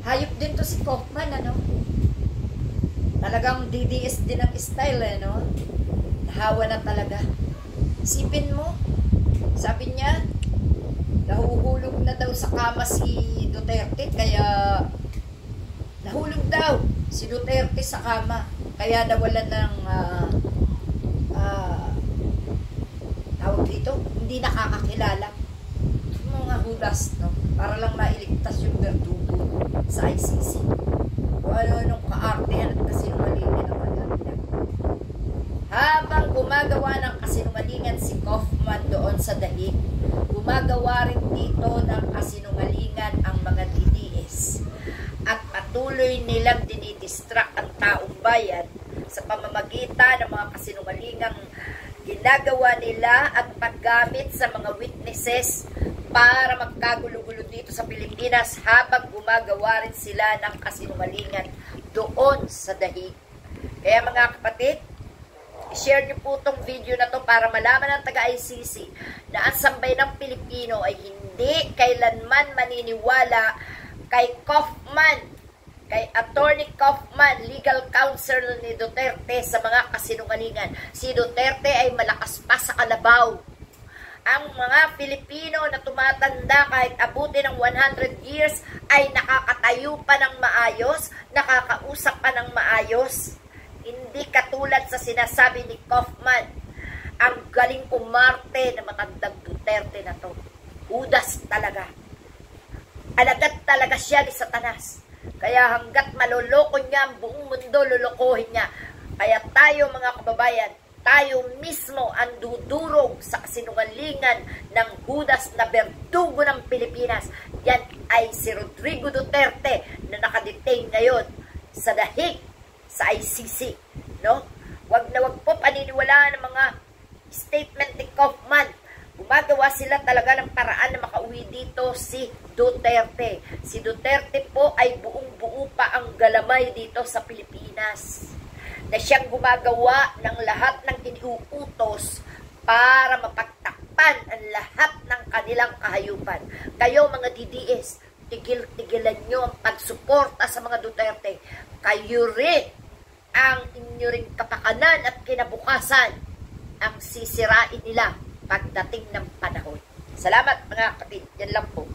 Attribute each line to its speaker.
Speaker 1: Hayop din to si Kaufman, ano? Talagang DDS din ang style, no? Nahawa na talaga. Sipin mo, sabi niya, nahuhulog na daw sa kama si Duterte, kaya nahulog daw si Duterte sa kama, kaya nawalan ng tawag dito, hindi nakakakilala. Mga hudas, no? Para lang mailigtas yung berdugo sa ICC. O ano-anong kaartehan at kasinungalingan naman ang ginagawa. Habang gumagawa ng kasinungalingan si Kaufman doon sa dahig, gumagawa rin dito ng kasinungalingan ang mga DDS. At patuloy nilang dinidistract ang taong bayan sa pamamagitan ng mga kasinungalingang ginagawa nila at paggamit sa mga witnesses para magkagulo-gulo dito sa Pilipinas habang gumagawa rin sila ng kasinungalingan doon sa dahig. Kaya mga kapatid, i-share niyo po itong video na to para malaman ng taga-ICC na ang sambay ng Pilipino ay hindi kailanman maniniwala kay Kaufman, kay Attorney Kaufman, legal counsel ni Duterte sa mga kasinungalingan. Si Duterte ay malakas pa sa kalabaw. Ang mga Pilipino na tumatanda kahit abutin ng 100 years ay nakakatayo pa ng maayos, nakakausap pa ng maayos. Hindi katulad sa sinasabi ni Kaufman, ang galing umarte na matandang Duterte na to. Udas talaga. Alagad talaga siya ni Satanas. Kaya hanggat maloloko niya ang buong mundo, lolokohin niya. Kaya tayo mga kababayan, tayo mismo ang dudurog sa kasinungalingan ng hudas na berdugo ng Pilipinas. Yan ay si Rodrigo Duterte na nakadetain ngayon sa dahig sa ICC. No? Wag na wag po paniniwalaan ng mga statement ni Kaufman. Gumagawa sila talaga ng paraan na makauwi dito si Duterte. Si Duterte po ay buong-buo pa ang galamay dito sa Pilipinas. Na siyang gumagawa ng lahat ng iniuutos para mapagtakpan ang lahat ng kanilang kahayupan. Kayo mga DDS, tigil-tigilan nyo ang pagsuporta sa mga Duterte. Kayo rin ang inyo ring kapakanan at kinabukasan ang sisirain nila pagdating ng panahon. Salamat mga kapatid. Yan lang po.